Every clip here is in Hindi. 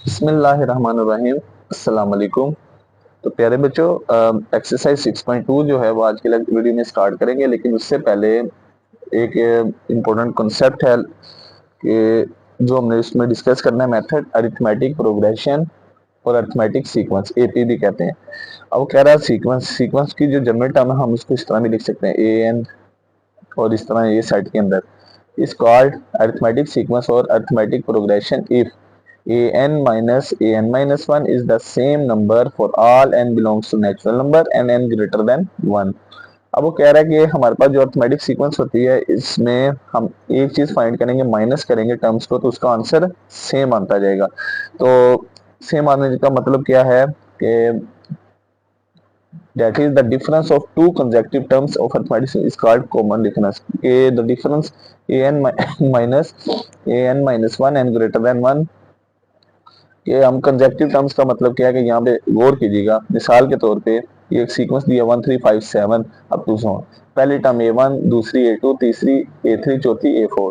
बिस्मिल्लाहिर्रहमानिर्रहीम। अस्सलाम वालेकुम। तो प्यारे बच्चों, एक्सरसाइज 6.2 जो है वो आज के वीडियो में स्टार्ट करेंगे, लेकिन उससे पहले एक इम्पोर्टेंट कॉन्सेप्ट है कि जो हमने इसमें डिस्कस करना है, मेथड अरिथमेटिक प्रोग्रेशन और अरिथमेटिक सीक्वेंस, एपी भी कहते हैं। अब वो कह रहा है सीक्वेंस सीक्वेंस की जो जनरल टर्म है हम उसको इस तरह भी लिख सकते हैं, ए एन, और इस तरह ये सेट के अंदर is called arithmetic sequence or arithmetic progression if an minus an minus 1 is the same number for all n belongs to natural number and n greater than 1। अब वो कह रहा है कि हमारे पास जो अर्थमेटिक सीक्वेंस होती है इसमें हम एक चीज फाइंड करेंगे, माइनस करेंगे टर्म्स को, तो उसका आंसर सेम आता जाएगा। तो सेम आने का मतलब क्या है कि that is the difference of two consecutive terms of arithmetic is called common difference। a the difference an minus an minus 1 and greater than 1 कि हम कंजेक्टिव टर्म्स का मतलब क्या है कि यहाँ पे गौर कीजिएगा। मिसाल के तौर पे ये एक सीक्वेंस दिया 1357 अप टू 100। पहली टर्म a1, दूसरी a2, तीसरी a3, चौथी a4।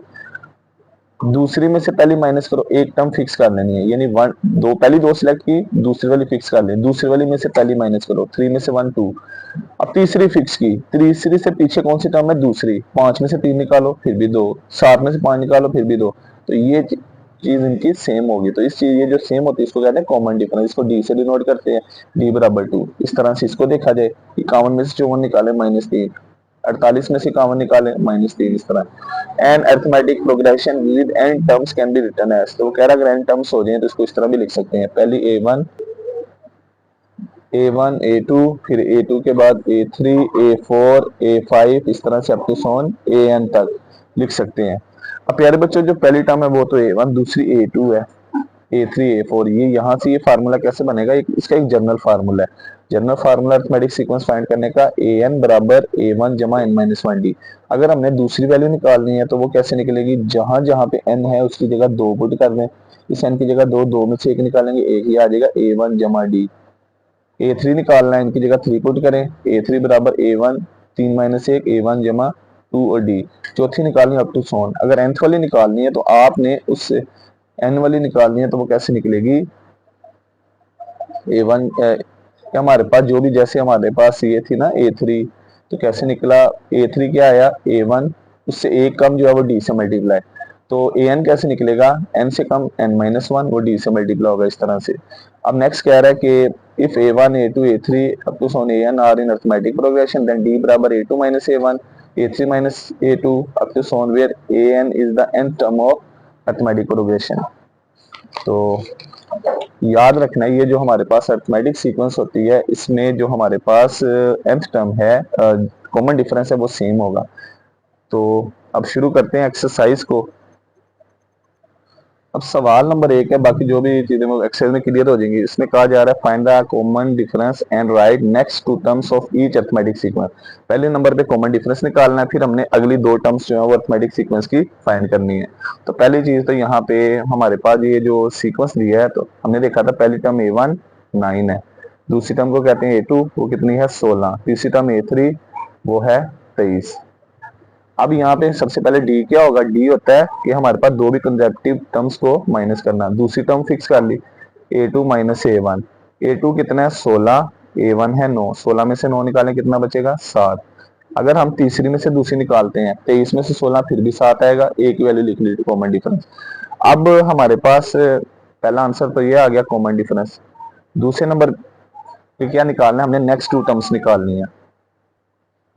दूसरी में से पहली माइनस करो, एक टर्म फिक्स कर लेनी है, यानी वन दो, पहली दो सिलेक्ट की, दूसरी वाली फिक्स कर लेनी, दूसरी वाली में से पहली माइनस करो, 3 में से 1 2। अब तीसरी फिक्स की, तीसरी से पीछे कौन सी टर्म है, दूसरी, 5 में से 3 निकालो फिर भी 2, 7 में से 5 निकालो फिर भी 2। तो ये चीज इनकी सेम होगी। तो इस चीज ये जो सेम होती है इसको कहते हैं कॉमन डिफरेंस। इसको डी से डिनोट करते हैं, डी बराबर 2। इस तरह से इसको देखा जाए, 51 में से 54 निकाले -3, 48 में से 51 निकाले -3, इस तरह। An arithmetic progression with n terms can be written as, तो वो कह रहा है अगर एन टर्म्स हो जाए तो इसको इस तरह भी लिख सकते हैं, पहली A1 A2, फिर A2 के बाद A3 A4 A5, इस तरह से अप टू सोन AN तक लिख सकते हैं। अब प्यारे बच्चों जो पहली टर्म है वो तो A1, दूसरी A2 है, A3 A4। ये यहाँ से ये फार्मूला कैसे बनेगा, इसका एक जनरल फार्मूला है। General formula arithmetic sequence find करने का an बराबर a1 जमा n माइनस 1d। अगर हमने दूसरी वैल्यू निकालनी है तो वो कैसे निकलेगी, जहां जहां पे n है उसकी जगह 2 पुट कर दें, इस n की जगह 2, 2 में से 1 निकालेंगे, एक ही आ जाएगा a1 जमा d। a3 निकालना है, इनकी जगह 3 पुट करें, a3 बराबर a1 3 माइनस 1 a1 जमा 2 और d। चौथी निकालनी है अप टू सोन। अगर nth वाली निकालनी है तो आपने उससे n वाली निकालनी है तो वो कैसे निकलेगी, A1 हमारे पास जो भी, जैसे हमारे पास ये थी ना A3, तो कैसे निकला, A3 क्या आया A1, उससे एक कम जो है वो D से मल्टीप्लाई, तो AN कैसे निकलेगा, N से कम N माइनस 1, वो D से मल्टीप्लाई होगा, इस तरह से। अब नेक्स्ट कह रहा है कि if A1 A2 A3 up to so on AN are in arithmetic progression then D बराबर A2 minus A1 A3 minus A2 up to so on where AN is the nth term of arithmetic progression. तो याद रखना ये जो हमारे पास अरिथमेटिक सीक्वेंस होती है इसमें जो हमारे पास nth टर्म है, कॉमन डिफरेंस है, वो सेम होगा। तो अब शुरू करते हैं एक्सरसाइज को। अब सवाल नंबर 1 है, बाकी जो भी चीजें वो एक्सरसाइज में क्लियर हो जाएंगी। इसमें कहा जा रहा है find the common difference and write next two terms of each arithmetic sequence. पहले नंबर पे कॉमन डिफरेंस निकालना है, फिर हमने अगली दो टर्म्स जो है वो अरिथमेटिक सीक्वेंस की फाइंड करनी है। तो पहली चीज तो यहाँ पे हमारे पास ये जो सीक्वेंस दिया है, तो हमने देखा था पहली टर्म A1 9 है, दूसरी टर्म को कहते हैं A2, वो कितनी है 16, तीसरी टर्म A3 वो है 23। अब यहाँ पे सबसे पहले डी क्या होगा, डी होता है कि हमारे पास दो भी कंसेक्यूटिव टर्म्स को माइनस करना। दूसरी टर्म फिक्स कर ली, A2 माइनस A1। A2 कितना है 16, A1 है 9, 16 में से 9 निकालें कितना बचेगा 7। अगर हम तीसरी में से दूसरी निकालते हैं, 23 में से 16 फिर भी 7 आएगा, एक वैल्यू लिख ली कॉमन डिफरेंस। अब हमारे पास पहला आंसर तो ये आ गया कॉमन डिफरेंस। दूसरे नंबर पे क्या निकालना है, हमने नेक्स्ट टू टर्म्स निकालनी है।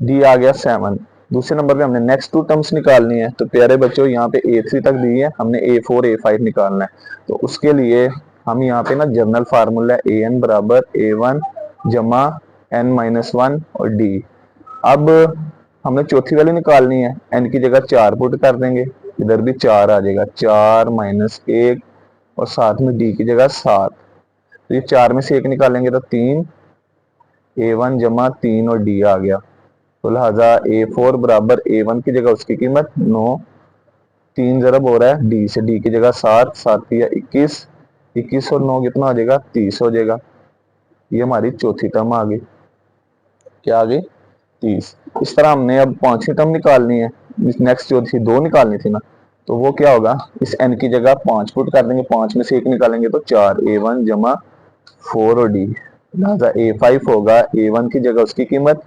डी आ गया 7। दूसरे नंबर पे हमने नेक्स्ट टू टर्म्स निकालनी है, तो प्यारे बच्चों यहाँ पे A3 तक दी है, हमने A4 A5 निकालना है। तो उसके लिए हम यहाँ पे ना जनरल फार्मूला है AN बराबर A1 जमा N माइनस 1 और D। अब हमने चौथी वाली निकालनी है, N की जगह 4 पुट कर देंगे, इधर भी 4 आ जाएगा, 4 माइनस 1 और साथ में D की जगह 7। तो ये 4 में से 1 निकालेंगे तो 3, A1 जमा 3 और D आ गया। तो लिहाजा A4 बराबर A1 की जगह उसकी कीमत 9, 3 ज़रब हो रहा है D से, D की जगह 7, 7 या 21, 21 और 9 कितना हो जाएगा 30 हो जाएगा। ये हमारी चौथी टर्म आ गई, क्या आ गई 30। इस तरह हमने अब पांचवी टर्म निकालनी है, नेक्स्ट चौथी दो निकालनी थी ना, तो वो क्या होगा, इस n की जगह 5 पुट कर देंगे, 5 में से 1 निकालेंगे तो 4, a1 जमा 4 और d, लिहाजा a5 होगा। a1 की जगह उसकी कीमत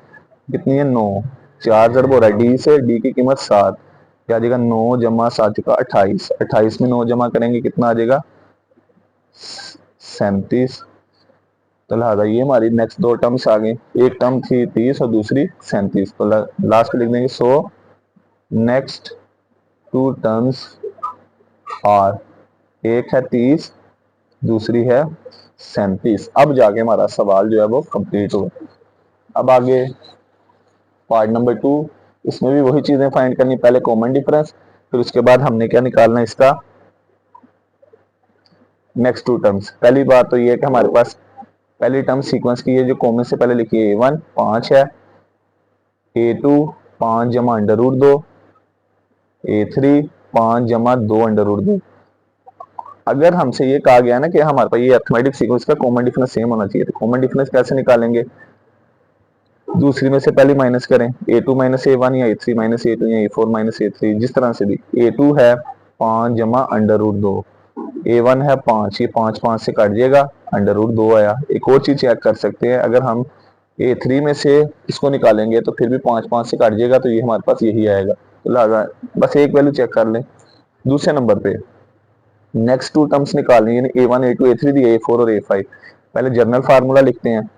कितनी है, 9, 4 जरब हो रहा है d से, d की कीमत 7, क्या आ जाएगा 9 जमा 7 का 28, 28 में 9 जमा करेंगे कितना आ जाएगा 37। तो लिहाजा ये हमारी नेक्स्ट दो टर्म्स आ गई, एक टर्म थी 30 और दूसरी 37, तो लास्ट पे लिख देंगे so next two terms are, एक है 30, दूसरी है 37। अब जाके हमारा सवाल जो है वो कंप्लीट हुआ। अब आगे पार्ट नंबर 2, इसमें भी वही चीजें फाइंड करनी, पहले कॉमन डिफरेंस, फिर उसके बाद हमने क्या निकालना इसका नेक्स्ट टू टर्म्स। पहली बात तो ये है कि हमारे पास पहली टर्म सीक्वेंस की है जो कॉमन से पहले लिखी है, a1 5 है, a2 5 जमा अंडर रूट 2, a3 5 जमा 2 अंडर रूट 2। अगर हमसे ये कहा गया ना कि हमारे पास ये अरिथमेटिक सीक्वेंस का कॉमन डिफरेंस सेम होना चाहिए, तो कॉमन डिफरेंस कैसे निकालेंगे, दूसरी में से पहले माइनस करें, a2 माइनस a1 या a3 माइनस a2 या a4 माइनस a3, जिस तरह से भी। a2 है 5 जमा अंडर रूट 2, a1 है 5, ये 5 5 से काट जाएगा, अंडर रूट 2 आया। एक और चीज चेक कर सकते हैं, अगर हम a3 में से इसको निकालेंगे तो फिर भी 5 5 से काट जाएगा, तो ये हमारे पास यही आएगा। तो लिहाजा बस एक वैल्यू चेक कर लें। दूसरे नंबर पे नेक्स्ट टू टर्म्स निकालनी है, a1 a2 a3 दी, a4 और a5। पहले जर्नल फार्मूला लिखते हैं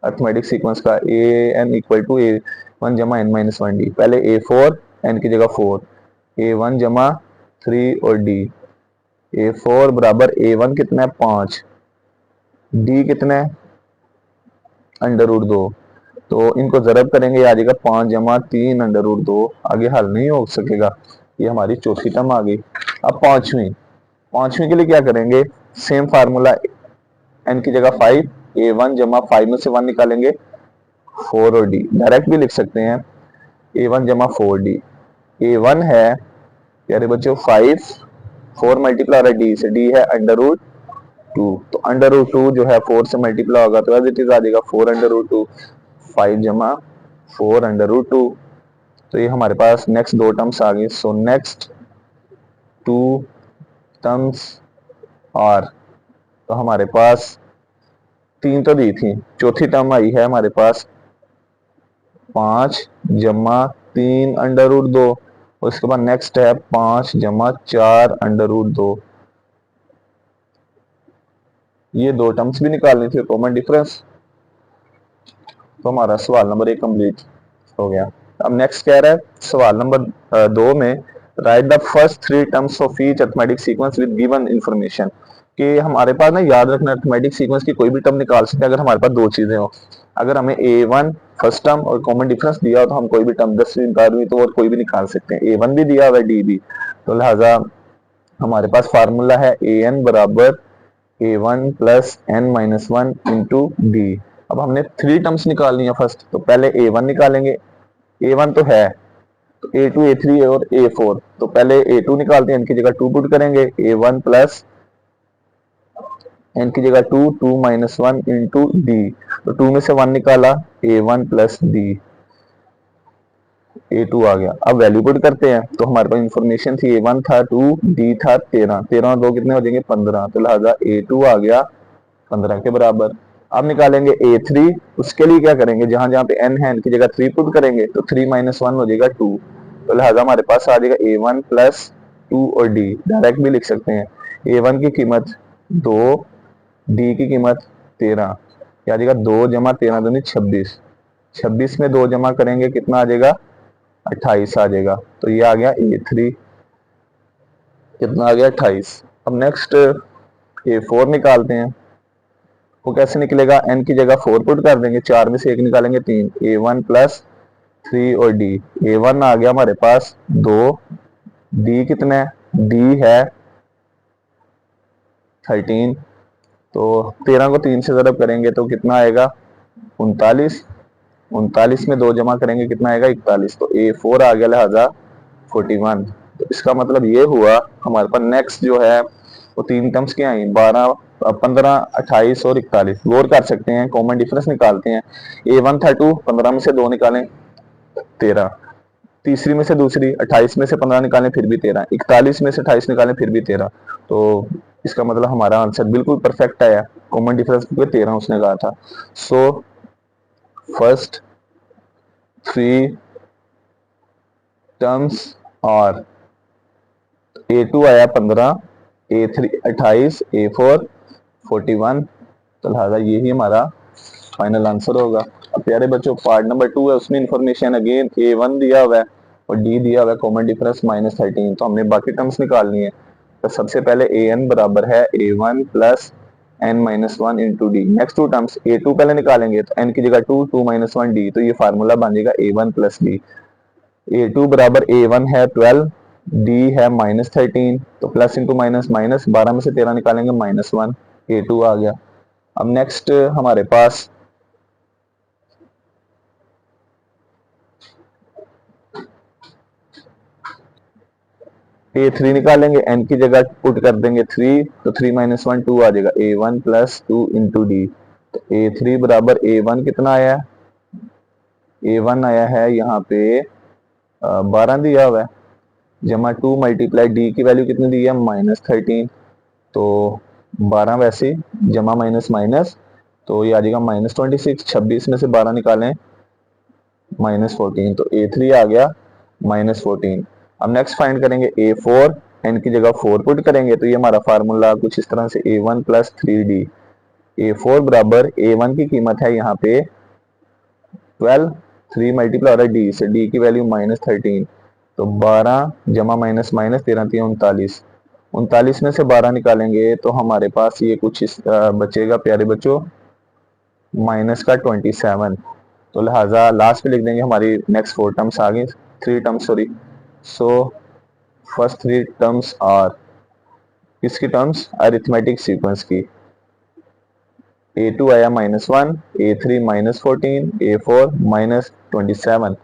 अर्थमेटिक सीक्वेंस का, A N equal to a1 जमा n माइनस 1d। पहले a4 n की जगह 4, a1 जमा 3 और d, a4 बराबर a1 कितना है 5, d कितना है अंडर रूट 2, तो इनको जरब करेंगे आ जाएगा 5 जमा 3 अंडर रूट 2, आगे हल नहीं हो सकेगा, ये हमारी चौथी टर्म आ गई। अब पांचवी के लिए क्या करेंगे, सेम फार्मूला, n की जगह 5, a1 जमा 5 में से 1 निकालेंगे 4 और d, डायरेक्ट भी लिख सकते हैं a1 जमा 4d। a1 है प्यारे बच्चों 5, 4 मल्टीप्लाई हो रहा है d से, d है अंडर रूट 2, तो अंडर रूट 2 जो है 4 से मल्टीप्लाई होगा तो एज इट इज आ जाएगा 4 अंडर रूट 2, 5 जमा 4 अंडर रूट 2। तो ये हमारे पास नेक्स्ट दो टर्म्स आ गई। So next two terms are, तो हमारे पास तीन तो दी थी, चौथी टर्म आई है हमारे पास 5 जमा 3 अंडर रूट 2, और इसके बाद नेक्स्ट है 5 जमा 4 अंडर रूट 2। ये दो टर्म्स भी निकालनी थी कॉमन डिफरेंस, तो हमारा सवाल नंबर 1 कंप्लीट हो गया। अब नेक्स्ट कह रहा है सवाल नंबर 2 में, right the first 3 terms of each arithmetic sequence with given information. कि हमारे पास ना याद रखना, अरिथमेटिक सीक्वेंस की कोई भी टर्म निकाल सकते हैं अगर हमारे पास दो चीजें हो। अगर हमें a1 फर्स्ट टर्म और कॉमन डिफरेंस दिया हो तो हम कोई भी टर्म 10वीं 12वीं तो और कोई भी निकाल सकते हैं, a1 भी दिया हुआ है d भी, तो लिहाजा हमारे पास फार्मूला है an बराबर a1 plus n minus 1 into D. अब हमने 3 टर्म्स निकालनी है फर्स्ट, तो पहले a1 निकालेंगे, a1 तो है, तो a2 a3 और a4, तो पहले a2 निकालते हैं, n की जगह 2 पुट करेंगे, a1 प्लस n की जगह 2, 2 माइनस 1 इंटू डी, तो 2 में से 1 निकाला, a1 प्लस डी, a2 आ गया। अब वैल्यू पुट करते हैं, तो हमारे पास इंफॉर्मेशन थी a1 था 2, d था 13, 13 और 2 कितने हो जाएंगे 15, तो लिहाजा a2 आ गया 15 के बराबर। अब निकालेंगे a3, उसके लिए क्या करेंगे, जहां जहां पे n है n की जगह 3 पुट करेंगे, तो 3 माइनस 1 हो जाएगा 2, तो लिहाजा हमारे पास आ जाएगा a1 प्लस 2 और d, डायरेक्ट भी लिख सकते हैं, a1 की कीमत 2, डी की कीमत 13, क्या आ जाएगा 2 जमा 13 दूनी 26, 26 में 2 जमा करेंगे कितना आ जाएगा 28 आ जाएगा, तो ये आ गया a3, कितना आ गया 28। अब नेक्स्ट a4 निकालते हैं, वो कैसे निकलेगा, n की जगह 4 पुट कर देंगे, 4 में से 1 निकालेंगे 3, a1 प्लस 3 और d, a1 आ गया हमारे पास 2, d कितना है, d है 13, तो 13 को 3 से ज़रब करेंगे तो कितना आएगा 39, 39 में 2 जमा करेंगे कितना आएगा 41, तो a4 आ गया लिहाजा 41। तो इसका मतलब ये हुआ हमारे पास नेक्स्ट जो है वो 3 टर्म्स क्या आई, 12 15 28 और 41। गौर कर सकते हैं, कॉमन डिफरेंस निकालते हैं, a1 था 2, 15 में से 2 निकालें 13, तीसरी में से दूसरी, 28 में से 15 निकालें फिर भी 13, 41 में से 28 निकालें फिर भी 13। तो इसका मतलब हमारा आंसर बिल्कुल परफेक्ट आया। कॉमन डिफरेंस 13 उसने कहा था। सो फर्स्ट 3 टर्म्स और A2 आया 15, A3 28, A4 41। तो लिहाजा यही हमारा फाइनल आंसर होगा। अब प्यारे बच्चों पार्ट नंबर 2 है, उसमें इंफॉर्मेशन अगेन A1 दिया हुआ है और D दिया हुआ है, कॉमन डिफरेंस -13। तो हमने बाकी टर्म्स निकालनी है। तो सबसे पहले an बराबर है A1 plus n-1 into D. Next two terms A2 पहले निकालेंगे तो n की जगह 2, 2 - 1 d, तो ये फार्मूला बन जाएगा A1 प्लस डी। A2 बराबर A1 है 12, D है -13, तो प्लस इंटू माइनस माइनस, 12 में से 13 निकालेंगे -1, A2 आ गया। अब नेक्स्ट हमारे पास A3 निकालेंगे, n की जगह पुट कर देंगे 3, तो 3 - 1 2 आ जाएगा, A1 प्लस 2 इंटू डी। तो A3 बराबर A1 कितना आया है? A1 आया है यहाँ पे 12 दिया हुआ है, जमा 2 मल्टीप्लाई डी की वैल्यू कितनी दी है -13, तो 12 वैसे जमा माइनस माइनस, तो ये आ जाएगा -26। 26 में से 12 निकालें -14, तो A3 आ गया -14। अब नेक्स्ट फाइंड करेंगे A4, n की जगह 4 पुट करेंगे तो ये हमारा फार्मूला कुछ इस तरह से A1 प्लस 3D। A4 बराबर A1 की कीमत है यहाँ पे 12, 3 मल्टीप्लाई हो रहा है D से, D की वैल्यू -13, तो 12 जमा माइनस माइनस, 13 3 39, 39 में से 12 निकालेंगे तो हमारे पास ये कुछ इस बचेगा प्यारे बच्चों माइनस का 27। तो लिहाजा लास्ट पे लिख देंगे हमारी नेक्स्ट 4 टर्म्स आ गई, 3 terms sorry. So first 3 terms are किसकी टर्म्स? अरिथमेटिक सीक्वेंस की। A2 आया -1, A3 -14, A4 -27।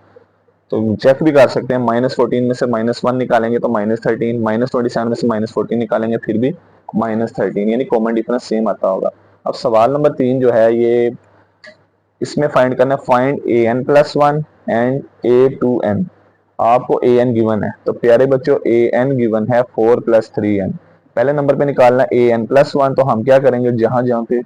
तो चेक भी कर सकते हैं, -14 में से -1 निकालेंगे तो -13, -27 में से -14 निकालेंगे फिर भी -13, यानी कॉमन डिफरेंस सेम आता होगा। अब सवाल नंबर 3 जो है ये इसमें फाइंड करना है, फाइंड an+1 एंड A2n। आपको an गिवन है, तो प्यारे बच्चों an गिवन है 4 + 3n। पहले नंबर पे निकालना an+1, तो हम क्या करेंगे, जहां जहां पे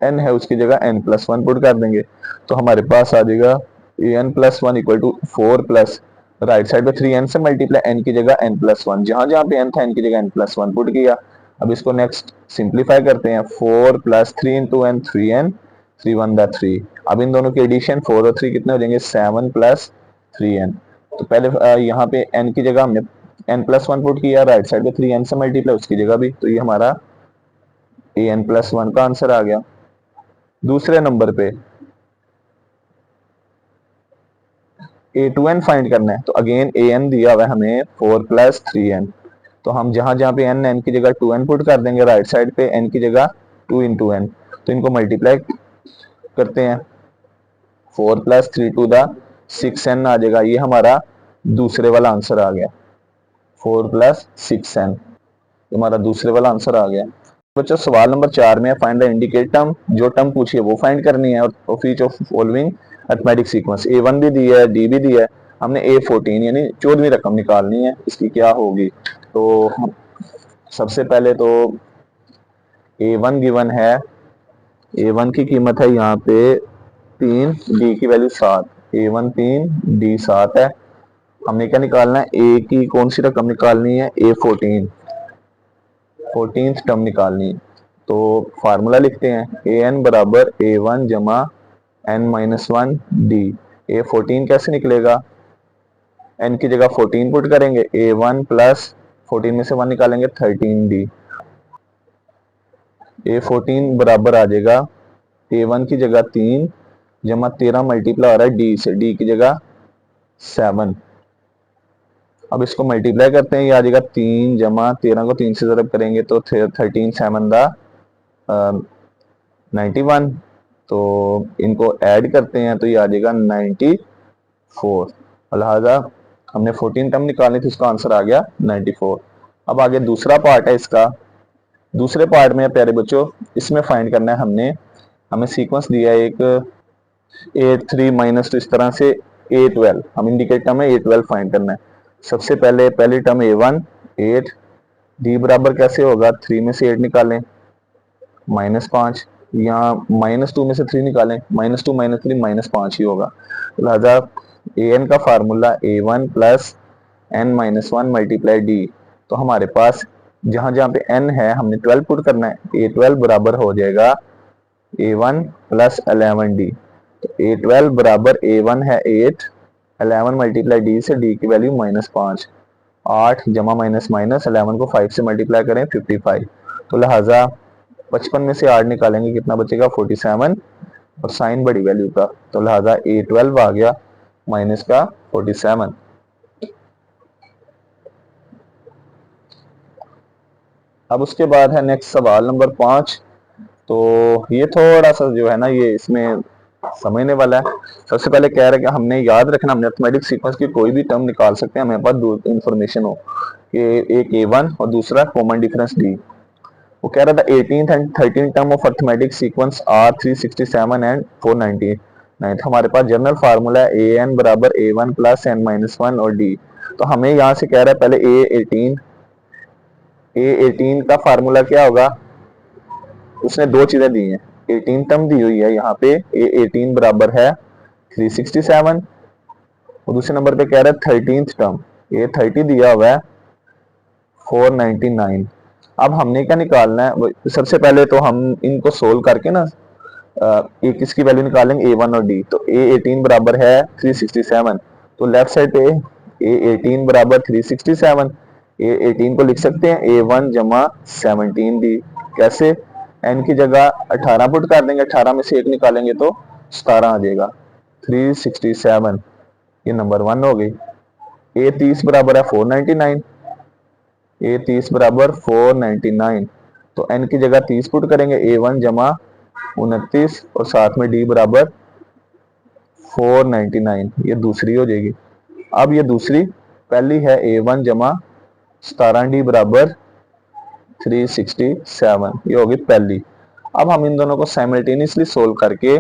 n है उसकी जगह n+1 पुट कर देंगे, तो हमारे पास आ जाएगा an+1 equal to 4 plus right side पे 3n से मल्टीप्लाई n की जगह n+1, जहां जहां पे n था n की जगह n+1 पुट किया। अब इसको नेक्स्ट सिंप्लीफाई करते हैं, 4 + 3 इंटू n, 3n, 3 1 3। अब इन दोनों के एडिशन 4 और 3 कितने हो जाएंगे, 7 + 3n। तो पहले यहाँ पे n की जगह हमने n+1 पुट किया, राइट साइड पे 3n से मल्टीप्लाई उसकी जगह भी, तो ये हमारा an+1 का आंसर आ गया। दूसरे नंबर पे A2n फाइंड करना है, तो अगेन an दिया हुआ है हमें 4 + 3n, तो हम जहां जहां पे n की जगह 2n पुट कर देंगे, राइट साइड पे n की जगह 2 इंटू n, तो इनको मल्टीप्लाई करते हैं, 4 + 3 टू द 6n आ जाएगा। ये हमारा दूसरे वाला आंसर आ गया, 4 + 6n हमारा दूसरे वाला आंसर आ गया। बच्चों सवाल नंबर 4 में फाइंड द इंडिकेट टर्म, जो टर्म पूछी है वो फाइंड करनी है, और of each of following arithmetic sequence. A1 भी दी है, D भी दी है, हमने A14 यानी 14वीं रकम निकालनी है, इसकी क्या होगी। तो सबसे पहले तो A1 गिवन है, A1 की कीमत है यहाँ पे 3, D की वैल्यू 7, A1 3, D 7 है। हमने क्या निकालना है, A की कौन सी रकम निकालनी है, A14, 14th टर्म निकालनी। तो फार्मूला लिखते हैं, an बराबर A1 जमा n-1 D। A14 कैसे निकलेगा, n की जगह 14 पुट करेंगे, A1 प्लस 14 में से 1 निकालेंगे 13D। A14 बराबर आ जाएगा A1 की जगह 3 जमा 13 मल्टीप्लाई हो रहा है D से, D की जगह 7। अब इसको मल्टीप्लाई करते हैं, ये आ जाएगा 3 जमा 13 को 3 से ज़रब करेंगे तो 13 7 दा 91, तो इनको ऐड करते हैं तो ये आ जाएगा 94। लिहाजा हमने 14 टर्म निकालनी थी, इसका आंसर आ गया 94। अब आगे दूसरा पार्ट है इसका। दूसरे पार्ट में प्यारे बच्चों इसमें फाइंड करना है हमने, हमें सीक्वेंस दिया है एक 8 3 - इस तरह से A12, हम इंडिकेट टर्म है A12 फाइंड करना है। सबसे पहले पहली टर्म A1 8, डी बराबर कैसे होगा, 3 में से 8 निकालें -5, यहाँ -2 में से 3 निकालें -2 -3 -5 ही होगा। लिहाजा ए एन का formula A1 plus n-1 multiply D. तो हमारे पास जहां जहां पे n है हमने 12 पुट करना है, A12 बराबर हो जाएगा A1 प्लस 11D। तो A12 बराबर A1 है 8, 11 मल्टीप्लाई डी से डी की वैल्यू -5, 8 जमा माइनस माइनस 11 को 5 से मल्टीप्लाई करें 55। तो लिहाजा 55 में से 8 निकालेंगे कितना बचेगा 47, और साइन बड़ी वैल्यू का, तो लिहाजा A12 आ गया माइनस का 47। अब उसके बाद है नेक्स्ट सवाल नंबर 5। तो ये थोड़ा सा जो है ना ये इसमें समझने वाला है। सबसे पहले कह रहा है कि हमने याद रखना, हमने अरिथमेटिक सीक्वेंस की कोई भी टर्म निकाल सकते हैं हमें पास दो इंफॉर्मेशन हो कि एक A1 और दूसरा कॉमन डिफरेंस D। वो कह रहा था 18th and 13th term of arithmetic sequence are 367 and 499। तो हमारे पास जनरल फार्मूला है AN बराबर A1 प्लस n-1 और D। तो हमें यहाँ से कह रहा है पहले A18 का फार्मूला क्या होगा, उसने दो चीजें दी हैं, 18 टर्म दी हुई है यहाँ पे, A18 बराबर है 367, और दूसरे नंबर पे कह रहा है 13th टर्म, A30 दिया हुआ है 499। अब हमने क्या निकालना है, सबसे पहले तो हम इनको सोल्व करके ना एक इसकी वैल्यू निकालेंगे A1 और D। तो A18 बराबर है 367, तो लेफ्ट साइड पे A18 बराबर 367, A18 को लिख सकते हैं A1 जमा 17D। कैसे, n की जगह 18 पुट कर देंगे, 18 में से 1 निकालेंगे तो 17 आ जाएगा, 367 ये नंबर 1 हो गई। A30 बराबर है 499, A30 बराबर 499, तो n की जगह 30 पुट करेंगे, A1 जमा 29 और साथ में D बराबर 499, ये दूसरी हो जाएगी। अब ये दूसरी, पहली है A1 जमा 17D बराबर 367, ये होगी पहली। अब हम इन दोनों को साइमल्टेनियसली सोल्व करके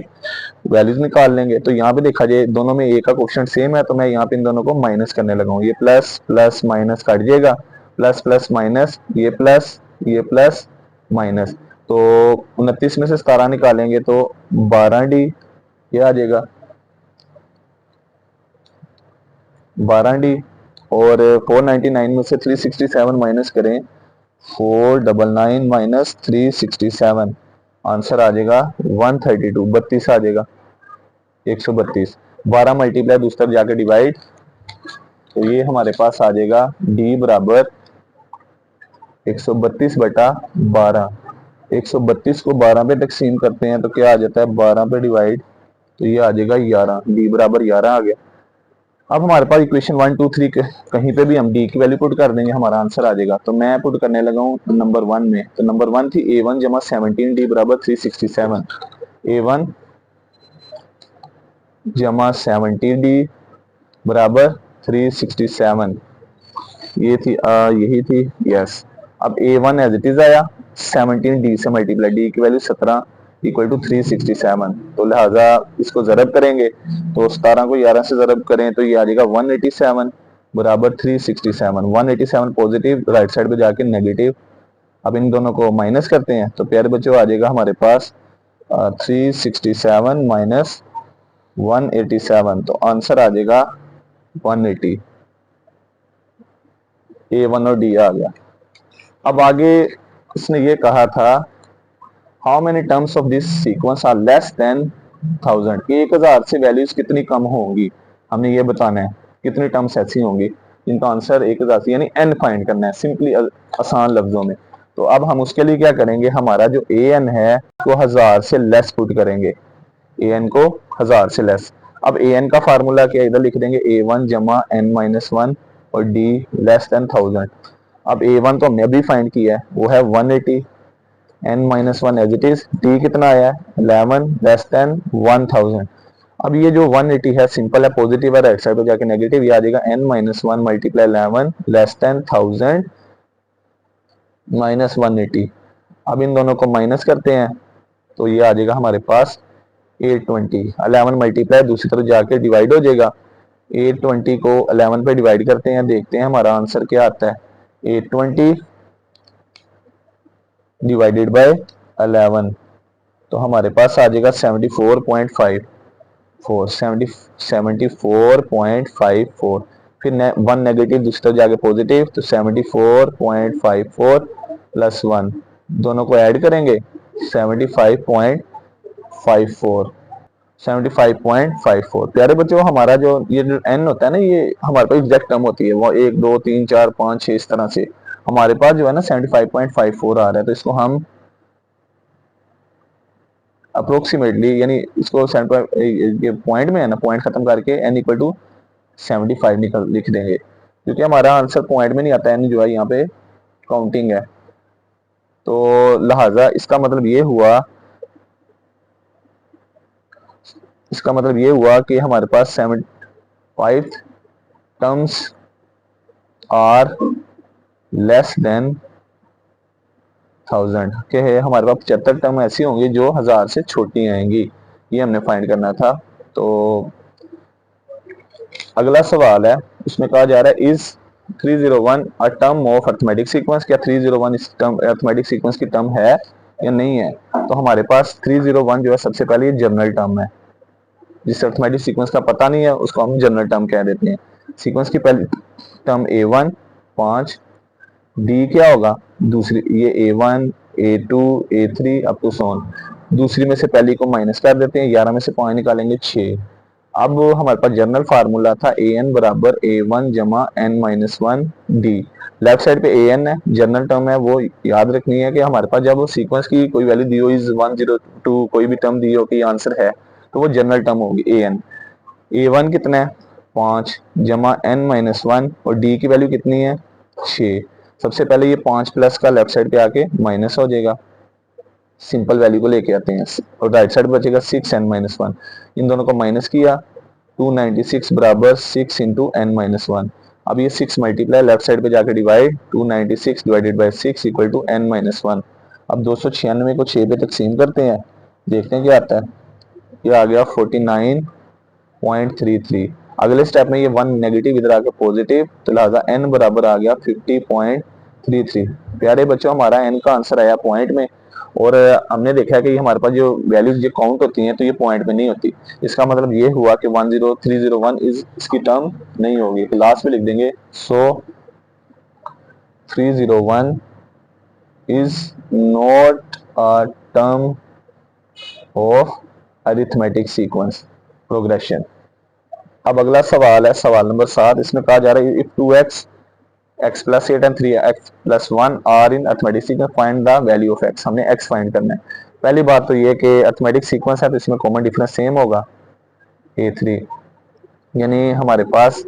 वैल्यूज निकाल लेंगे। तो यहाँ पे देखा जाए दोनों में ए का कोएफिशिएंट सेम है, तो मैं यहाँ पे इन दोनों को माइनस करने लगा हूँ। ये प्लस प्लस माइनस कट जाएगा, प्लस प्लस माइनस, ये प्लस माइनस, तो 29 में से 17 निकालेंगे तो 12D ये आ जाएगा 12D, और 499 में से 367 माइनस करें 499 माइनस 367, आंसर आ जाएगा 132, 32 आ जाएगा, 132। 12 मल्टीप्लाई दूसरी तरफ जाकर डिवाइड, तो ये हमारे पास आ जाएगा D बराबर 132 बटा 12। 132 को 12 पे तकसीम करते हैं तो क्या आ जाता है 12 पे डिवाइड, तो ये आ जाएगा 11, D बराबर 11 आ गया। अब हमारे पास इक्वेशन 1 2 3 कहीं पे भी हम D की वैल्यू पुट कर देंगे हमारा आंसर आ जाएगा। तो मैं पुट करने लगा हूँ नंबर 1 में, तो नंबर 1 थी A1 जमा 17D बराबर 367, A1 जमा 17D बराबर 367, ये थी यही थी, यस। अब A1 एज इट इज आया, 17D से मल्टीप्लाई, D की वैल्यू 17 इक्वल टू 367, तो लिहाजा इसको जरब करेंगे, तो 17 को 11 से जरब करें तो ये आ जाएगा 187 बराबर 367। 187 पॉजिटिव, राइट साइड पे जाके नेगेटिव। अब इन दोनों को माइनस करते हैं तो प्यारे बच्चों आ जाएगा हमारे पास 367 माइनस 187, तो आंसर आ जाएगा 180। A1 और D आ गया। अब आगे इसने ये कहा था how many terms of this sequence are less than 1000, 1000 से वैल्यूज कितनी कम होंगी, हमने ये बताना है कितनी टर्म्स ऐसी होंगी जिनका आंसर 1000 से यानी n फाइंड करना है, सिंपली आसान लफ्जों में। तो अब हम उसके लिए क्या करेंगे, हमारा जो an है वो 1000 से लेस पुट करेंगे, an को 1000 से लेस। अब an का फार्मूला क्या, इधर लिख देंगे A1 जमा n-1 और D लेस देन 1000। अब A1 तो हमने अभी फाइंड किया है, वो है 180, n-1 as it is, D कितना आया है 11 लेस देन 1000। अब ये जो 180 है सिंपल है, पॉजिटिव है, राइट साइड पे जाके नेगेटिव, ये आ जाएगा n-1 multiply 11 less than 1000 minus 180। अब इन दोनों को माइनस करते हैं तो ये आ जाएगा हमारे पास 820, 11 मल्टीप्लाई दूसरी तरफ जाके डिवाइड हो जाएगा, 820 को 11 पे डिवाइड करते हैं, देखते हैं हमारा आंसर क्या आता है। 820 डिवाइडेड बाय 11, तो हमारे पास आ जाएगा 74.54, 74.54। फिर वन नेगेटिव दूसरी तरफ जाके पॉजिटिव, तो 74.54 प्लस 1, दोनों को ऐड करेंगे 75.54, 75.54। प्यारे बच्चों, हमारा जो ये जो n होता है ना, ये हमारे पास एग्जैक्ट टर्म होती है, वो 1 2 3 4 5 6 इस तरह से। हमारे पास जो है ना 75.54 आ रहा है, तो इसको हम अप्रोक्सीमेटली, यानी इसको ये पॉइंट में है ना, पॉइंट खत्म करके n इक्वल टू 75 निकल लिख देंगे, क्योंकि हमारा आंसर पॉइंट में नहीं आता, n जो है यहाँ पे काउंटिंग है। तो लिहाजा इसका मतलब ये हुआ कि हमारे पास 75 टर्म्स आर लेस देन 1000 के है। हमारे पास 75 टर्म ऐसी होंगी जो 1000 से छोटी आएंगी, ये हमने फाइंड करना था। तो अगला सवाल है, उसमें कहा जा रहा है is 301 a term of arithmetic sequence, क्या 301 इस टर्म अरिथमेटिक सीक्वेंस की टर्म है या नहीं है। तो हमारे पास 301 जो है सबसे पहले ये जनरल टर्म है, जिस अरिथमेटिक सीक्वेंस का पता नहीं है उसको हम जनरल टर्म कह देते हैं। सीक्वेंस की पहली टर्म A1 5, डी क्या होगा दूसरी, ये A1 A2 A3 up to सोन, दूसरी में से पहली को माइनस कर देते हैं, 11 में से 5 निकालेंगे 6। अब हमारे पास जनरल फार्मूला था an बराबर A1 जमा n minus 1 D. Left side पे an है, जनरल टर्म है, वो याद रखनी है कि हमारे पास जब वो सीक्वेंस की कोई वैल्यू दी हो, इज 102 कोई भी टर्म दी हो कि आंसर है, तो वो जनरल टर्म होगी an। A1 कितना है 5 जमा n माइनस 1, और डी की वैल्यू कितनी है 6। सबसे पहले ये 5 प्लस का लेफ्ट साइड पे आके माइनस हो जाएगा, सिंपल वैल्यू को लेके आते हैं, और राइट साइड बचेगा 6n माइनस 1। इन दोनों को माइनस किया, 296 बराबर 6 इंटू n माइनस 1। अब ये 6 मल्टीप्लाई लेफ्ट साइड पे जाके divide, 296 divided by 6 equal to n minus 1। अब 296 को 6 पे तकसीम करते हैं, देखते हैं क्या आता है। ये आ गया 49.33। अगले स्टेप में ये 1 नेगेटिव इधर आके पॉजिटिव, तो लिहाजा n बराबर आ गया 50.33। प्यारे बच्चों, हमारा n का आंसर आया पॉइंट में, और हमने देखा है कि हमारे पास जो वैल्यूज जो काउंट होती हैं तो ये पॉइंट में नहीं होती। इसका मतलब ये हुआ कि 10301 इसकी टर्म नहीं होगी। लास्ट में लिख देंगे सो 301 is not a term of arithmetic sequence progression. अब अगला सवाल है, सवाल नंबर 7। इसमें कहा जा रहा है if 2x x plus 8 and 3x plus 1 are in arithmetic sequence find the value of x। हमने x फाइंड करना है। पहली बात तो ये कि अरिथमेटिक सीक्वेंस है तो इसमें कॉमन डिफरेंस सेम होगा A3, यानी हमारे पास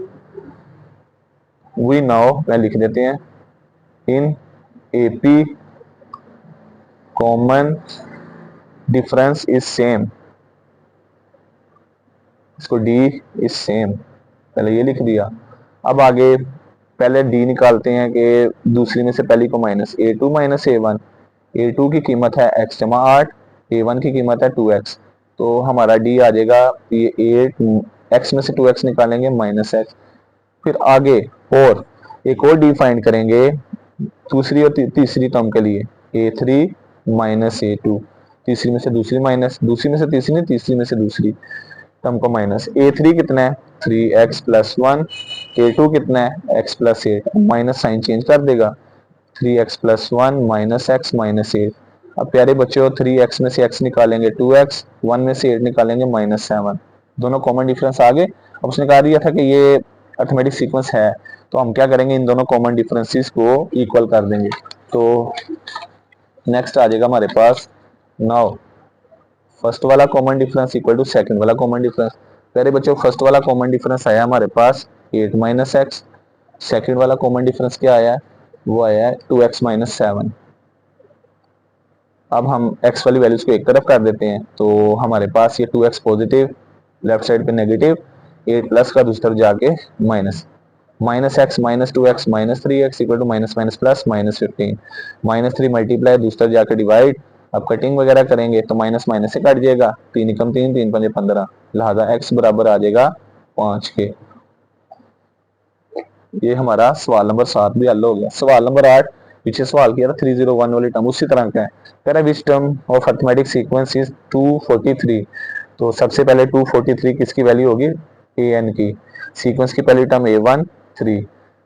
वी नाउ में लिख देते हैं इन AP common difference is same, इसको D इज सेम, पहले ये लिख दिया। अब आगे पहले D निकालते हैं कि दूसरी में से पहली को minus, A2 minus A1। A2 की कीमत है x जमा 8, A1 की कीमत है 2x, तो हमारा D आ जाएगा ये 8, x में से 2x निकालेंगे माइनस x। फिर आगे और एक और D फाइंड करेंगे दूसरी और तीसरी टर्म के लिए, A3 माइनस A2, तीसरी में से दूसरी माइनस, दूसरी में से तीसरी नहीं, तीसरी में से दूसरी टर्म को माइनस। A3 कितना है 3x प्लस 1, A2 कितना है x plus 8, minus sign change कर देगा, 3x plus 1 minus x minus 8। अब प्यारे बच्चों 3x में से x निकालेंगे 2x, 1 में से 8 निकालेंगे माइनस 7, दोनों कॉमन डिफरेंस आ गए। अब उसने कहा दिया था कि ये अरिथमेटिक सीक्वेंस है, तो हम क्या करेंगे, इन दोनों कॉमन डिफरेंसेस को इक्वल कर देंगे। तो नेक्स्ट आ जाएगा हमारे पास नाउ फर्स्ट वाला common difference equal to second वाला कॉमन डिफरेंस। प्यारे बच्चों फर्स्ट वाला कॉमन डिफरेंस आया हमारे पास 8 माइनस एक्स, सेकेंड वाला कॉमन डिफरेंस क्या आया है, वो आया है 2x माइनस 7। अब हम x वाली वैल्यूज को एक तरफ कर देते हैं, तो हमारे पास ये 2x पॉजिटिव, लेफ्ट साइड पे नेगेटिव, 8 प्लस का दूसरी तरफ जाके minus, minus x minus 2x minus 3x equal to minus minus plus minus 15, minus 3 multiply दूसरी तरफ जाके डिवाइड। अब कटिंग वगैरह करेंगे तो माइनस माइनस से कट जाएगा, 3 एकम 3, 3 पंजे 15, लिहाजा x बराबर आ जाएगा 5 के। ये हमारा सवाल नंबर 7 भी हल हो गया। सवाल नंबर 8 पीछे सवाल किया था 301 वाली टर्म उसी तरह का है। कह रहा है which term of arithmetic sequence is 243। तो सबसे पहले 243 किसकी वैल्यू होगी, ए एन की। सीक्वेंस की पहली टर्म A1 3,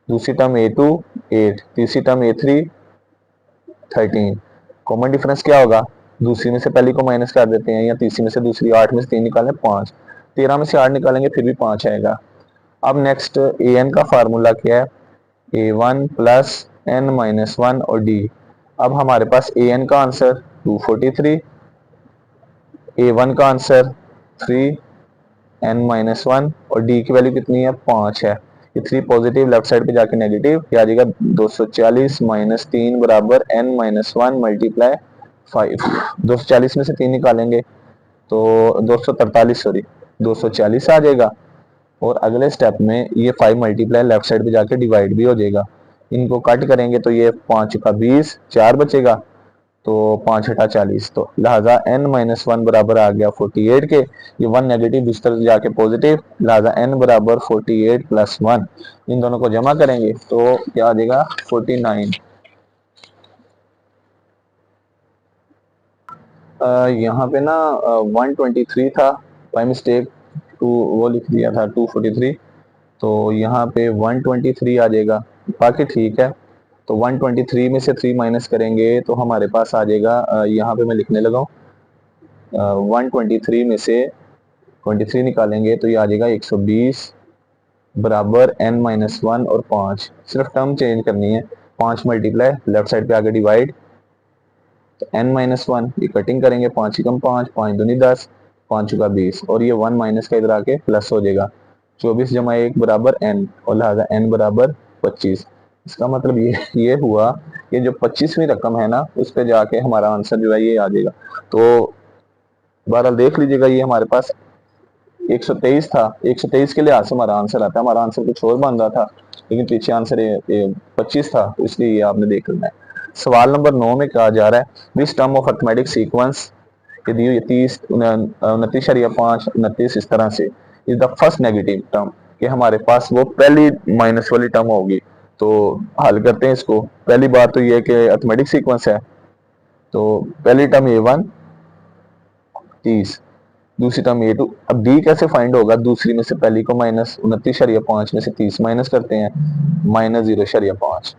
दूसरी टर्म A2 8, तीसरी टर्म A3 13। कॉमन डिफरेंस क्या होगा, दूसरी में से पहली को माइनस कर देते हैं, या तीसरी में से दूसरी, 8 में से 3 निकालें 5, 13 में से 8 निकालेंगे फिर भी 5 आएगा। अब नेक्स्ट ए एन का फार्मूला क्या है, A1 plus n minus one और डी। अब हमारे पास ए एन का आंसर 243, A1 का आंसर 3 एन माइनस वन और डी की वैल्यू कितनी है 5 है। ये 3 पॉजिटिव लेफ्ट साइड पे जाके नेगेटिव, क्या आ जाएगा 240 माइनस 3 बराबर एन माइनस वन मल्टीप्लाई 5। 240 में से 3 निकालेंगे तो 243 सॉरी 240 आ जाएगा। और अगले स्टेप में ये 5 मल्टीप्लाई लेफ्ट साइड पे जाके डिवाइड भी हो जाएगा। इनको कट करेंगे तो ये 5 का 20, 4 बचेगा तो 5 हटा 40, तो लिहाजा n माइनस वन बराबर आ गया 48 के। ये वन नेगेटिव इस तरह जाके पॉजिटिव, लिहाजा n बराबर 48 प्लस वन। इन दोनों को जमा करेंगे तो क्या आ जाएगा 49। यहाँ पे ना 123 था, बाई मिस्टेक टू वो लिख दिया था 243, तो यहाँ पे 123 आ जाएगा। बाकी ठीक है, तो 123 में से 3 माइनस करेंगे तो हमारे पास आ जाएगा, यहाँ पे मैं लिखने लगा हूँ, 123 में से 23 निकालेंगे तो ये आ जाएगा 120 बराबर n माइनस वन और 5। सिर्फ टर्म चेंज करनी है, 5 मल्टीप्लाई लेफ्ट साइड पे आगे डिवाइड, तो n माइनस वन ये कटिंग करेंगे, 5 कम 5, 5 दूनी 10, 5 का 20, और ये 1 माइनस का इधर आके प्लस हो जाएगा। 24 जमा 1 बराबर n, और लिहाजा n बराबर 25। इसका मतलब ये हुआ कि जो 25वीं रकम है ना उस पर जाके हमारा आंसर जो है ये आ जाएगा। तो बहरहाल देख लीजिएगा, ये हमारे पास 123 था, 123 के लिहाज से हमारा आंसर आता है। हमारा आंसर कुछ और बन रहा था लेकिन पीछे आंसर 25 था, तो इसलिए ये आपने देख लेना है। सवाल नंबर 9 में कहा जा रहा है which term of arithmetic sequence, यदि ये 30 29.5 29 इस तरह से is the first negative term, कि हमारे पास वो पहली माइनस वाली टर्म होगी। तो हल करते हैं इसको। पहली बात तो ये कि अरिथमेटिक सीक्वेंस है, तो पहली टर्म A1 30, दूसरी टर्म A2। अब डी कैसे फाइंड होगा, दूसरी में से पहली को माइनस 29.5 में से 30 माइनस करते हैं, माइनस 0.5।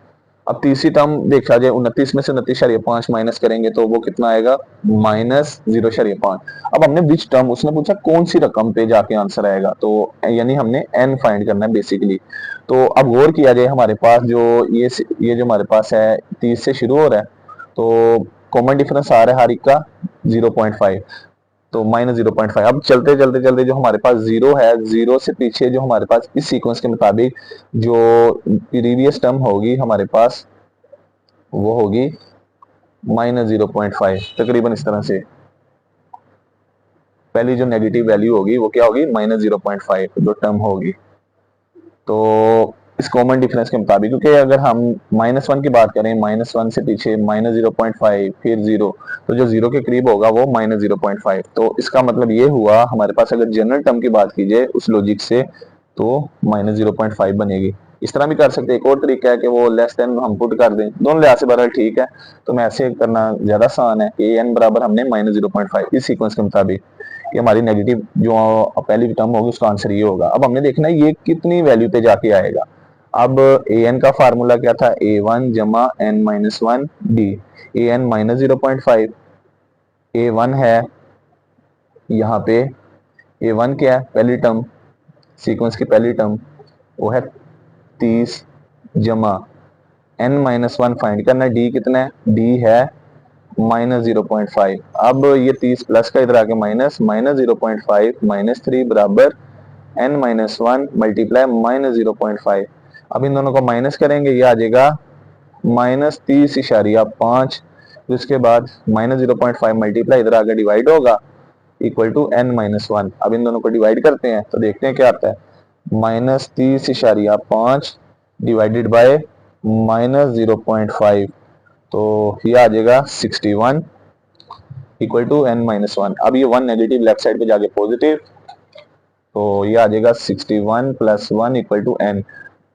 अब तीसरी टर्म देखा जाए 29 में से 29.5 माइनस करेंगे तो वो कितना आएगा, माइनस 0.5। अब हमने विच टर्म, उसने पूछा कौन सी रकम पे जाके आंसर आएगा, तो यानी हमने n फाइंड करना है बेसिकली। तो अब गौर किया जाए, हमारे पास जो ये जो हमारे पास है 30 से शुरू हो रहा है, तो कॉमन डिफरेंस आ रहा है हर एक का 0.5, तो माइनस 0.5। अब चलते चलते चलते जो हमारे पास जीरो है, जीरो से पीछे जो हमारे पास इस सीक्वेंस के मुताबिक जो प्रीवियस टर्म होगी हमारे पास वो होगी माइनस 0.5, तकरीबन इस तरह से। पहली जो नेगेटिव वैल्यू होगी वो क्या होगी, माइनस 0.5 जो टर्म होगी। तो इस कॉमन डिफरेंस के मुताबिक, क्योंकि अगर हम माइनस वन की बात करें, माइनस वन से पीछे माइनस 0.5 फिर जीरो, तो जो जीरो के करीब होगा वो माइनस 0.5। तो इसका मतलब ये हुआ हमारे पास अगर जनरल टर्म की बात की जाए उस लॉजिक से तो माइनस 0.5 बनेगी। इस तरह भी कर सकते हैं, एक और तरीका है कि वो लेस देन हम पुट कर दें, दोनों लिहाज से बहरहाल ठीक है। तो मैं ऐसे करना ज्यादा आसान है, ए एन बराबर हमने माइनस 0.5 इस सीक्वेंस के मुताबिक कि हमारी नेगेटिव जो पहली टर्म होगी उसका आंसर ये होगा। अब हमने देखना है ये कितनी वैल्यू पे जाके आएगा। अब ए एन का फार्मूला क्या था, A1 जमा N minus one D. A N minus 0.5, A1 है यहाँ पे, A1 क्या है पहली टर्म, सीक्वेंस की पहली टर्म वो है 30 जमा एन माइनस वन फाइंड करना, डी कितना है, डी है माइनस 0.5। अब ये 30 प्लस का इधर आके माइनस, माइनस 0.5 माइनस 3 बराबर n minus one multiply minus 0.5। अब इन दोनों को माइनस करेंगे, ये आ जाएगा माइनस 30.5। उसके बाद माइनस 0.5 मल्टीप्लाई इधर आगे डिवाइड होगा equal to n minus one. अब इन दोनों को डिवाइड करते हैं तो देखते हैं क्या आता है, माइनस 30.5 डिवाइडेड बाय माइनस 0.5, तो ये आ जाएगा 61 equal to n minus one. अब ये वन नेगेटिव लेफ्ट साइड पे जाके पॉजिटिव, तो ये आ जाएगा 61 plus one equal to n.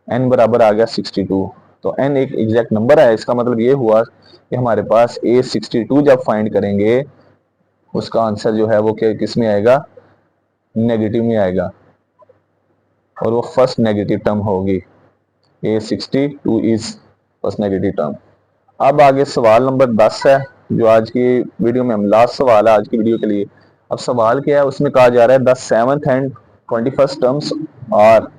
n बराबर आ गया 62। तो n एक एग्जैक्ट नंबर है, इसका मतलब ये हुआ कि हमारे पास A62 जब फाइंड करेंगे उसका आंसर जो है वो क्या किस में आएगा, नेगेटिव में आएगा, और वो फर्स्ट नेगेटिव टर्म होगी। A62 is first negative term. अब आगे सवाल नंबर 10 है, जो आज की वीडियो में हम लास्ट सवाल है आज की वीडियो के लिए। अब सवाल क्या है, उसमें कहा जा रहा है the 7th and 21st terms और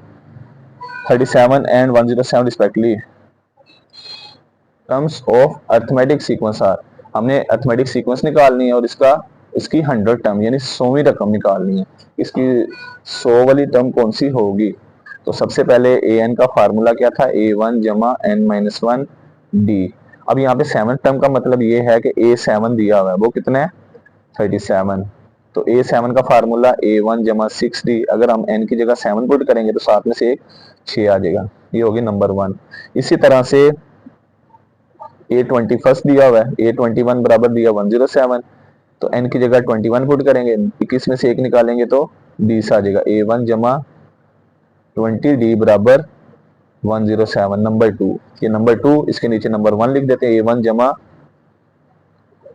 37 and 107 respectively terms of arithmetic sequence are. हमने अर्थमेटिक सीक्वेंस निकालनी है और इसकी 100 टर्म यानी 100वीं रकम निकालनी है। इसकी 100 वाली टर्म कौन सी होगी? तो सबसे पहले ए एन का फार्मूला क्या था, A1 जमा n-1 डी। अब यहाँ पे 7 टर्म का मतलब ये है कि A7 दिया हुआ है, वो कितना है 37। तो A7 का फार्मूला A1 जमा 6D। अगर हम n की जगह 7 पुट करेंगे तो 7 में से एक 6 आ जाएगा, ये होगी नंबर 1। इसी तरह से A21 दिया हुआ है, A21 बराबर दिया 107। तो n की जगह 21 पुट करेंगे, 21 में से एक निकालेंगे तो 20 आ जाएगा। A1 जमा 20D बराबर 107 नंबर 2। ये नंबर 2, इसके नीचे नंबर 1 लिख देते हैं। A1 जमा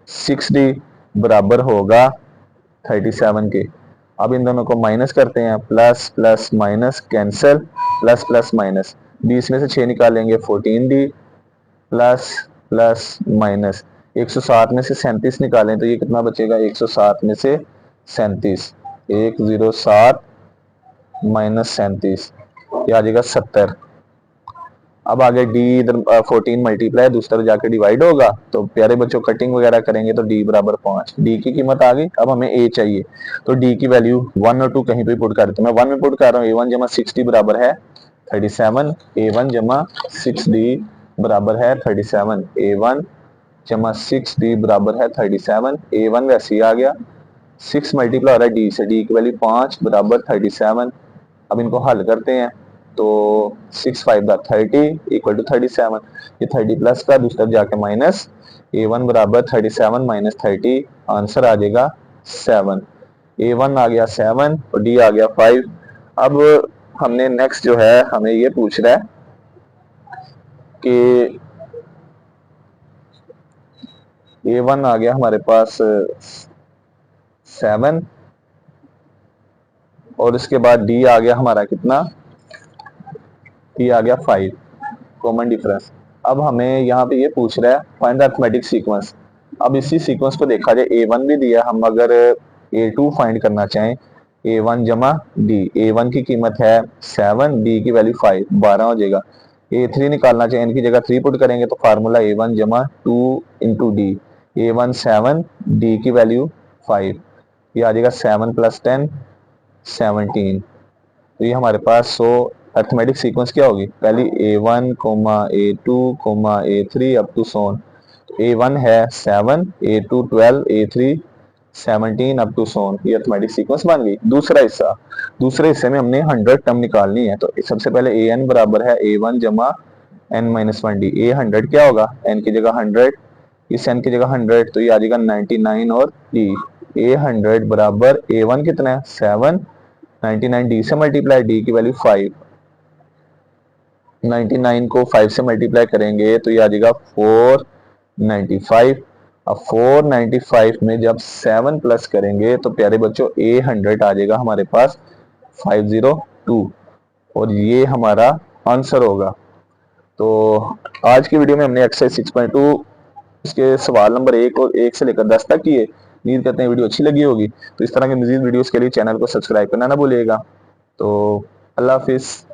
6D बराबर होगा 37 के। अब इन दोनों को माइनस करते हैं, plus plus minus cancel, plus plus minus, 20 में से 6 निकालेंगे 14D प्लस प्लस माइनस 107 में से 37 निकालें तो ये कितना बचेगा, 107 में से 37, 107 माइनस 37, ये आ जाएगा 70। अब आगे डी इधर 14 मल्टीप्लाई दूसरी तरफ जाकर डिवाइड होगा, तो प्यारे बच्चों कटिंग वगैरह करेंगे तो डी बराबर 5। डी की कीमत आ गई। अब हमें ए चाहिए, तो डी की वैल्यू 1 और 2 कहीं पे पुट कर देते हैं। मैं 1 में पुट कर रहा हूँ। A1 जमा 6D बराबर है 37। A1 जमा 6D बराबर है 37। A1 जमा 6D बराबर है 37। A1 वैसे ही आ गया, 6 मल्टीप्लाई हो रहा है डी से, डी की वैल्यू 5 बराबर 37। अब इनको हल करते हैं तो 6 5 30 इक्वल टू 37। ये 30 प्लस का दूसरी तरफ जाके माइनस, A1 बराबर 37 माइनस 30, आंसर आ जाएगा 7। A1 आ गया 7 और D आ गया 5। अब हमने नेक्स्ट जो है हमें ये पूछ रहा है कि A1 आ गया हमारे पास 7 और इसके बाद D आ गया हमारा कितना, D आ गया 5, कॉमन डिफरेंस। अब हमें यहाँ पे ये पूछ रहा है फाइंड द अरिथमेटिक सीक्वेंस। अब इसी सीक्वेंस को देखा जाए, A1 भी दिया, हम अगर A2 फाइंड करना चाहें, A1 जमा D, A1 की कीमत है 7, D की वैल्यू 5, 12 हो जाएगा। A3 निकालना चाहें, n की जगह 3 पुट करेंगे तो फार्मूला A1 जमा 2 इंटू डी, A1 7, D की वैल्यू 5, ये आ जाएगा 7 प्लस 10 17। तो ये हमारे पास 100 अरिथमेटिक सीक्वेंस क्या होगी, पहली A1 A2 A3 up to Son. A1 है 7, A2 12, A3 17 अप टू सोन, ये अरिथमेटिक सीक्वेंस बन गई। दूसरा हिस्सा, दूसरे हिस्से में हमने 100 टर्म निकालनी है। तो सबसे पहले AN बराबर है A1 जमा n-1D। A 100 क्या होगा, n की जगह 100, इस n की जगह 100, तो ये आ जाएगा 99 और D। A 100 बराबर A1 कितना है 7, 99 D से मल्टीप्लाई, D की वैल्यू 5, 99 को 5 से मल्टीप्लाई करेंगे तो ये आ जाएगा 495। अब 495 में जब 7 प्लस करेंगे तो प्यारे बच्चों A100 आ जाएगा हमारे पास 502 और ये हमारा आंसर होगा। तो आज की वीडियो में हमने एक्सरसाइज 6.2 इसके सवाल नंबर 1 और 1 से लेकर 10 तक किए। उम्मीद करते हैं वीडियो अच्छी लगी होगी। तो इस तरह के मजीद वीडियोस के लिए चैनल को सब्सक्राइब करना ना भूलिएगा। तो अल्लाह हाफिज़।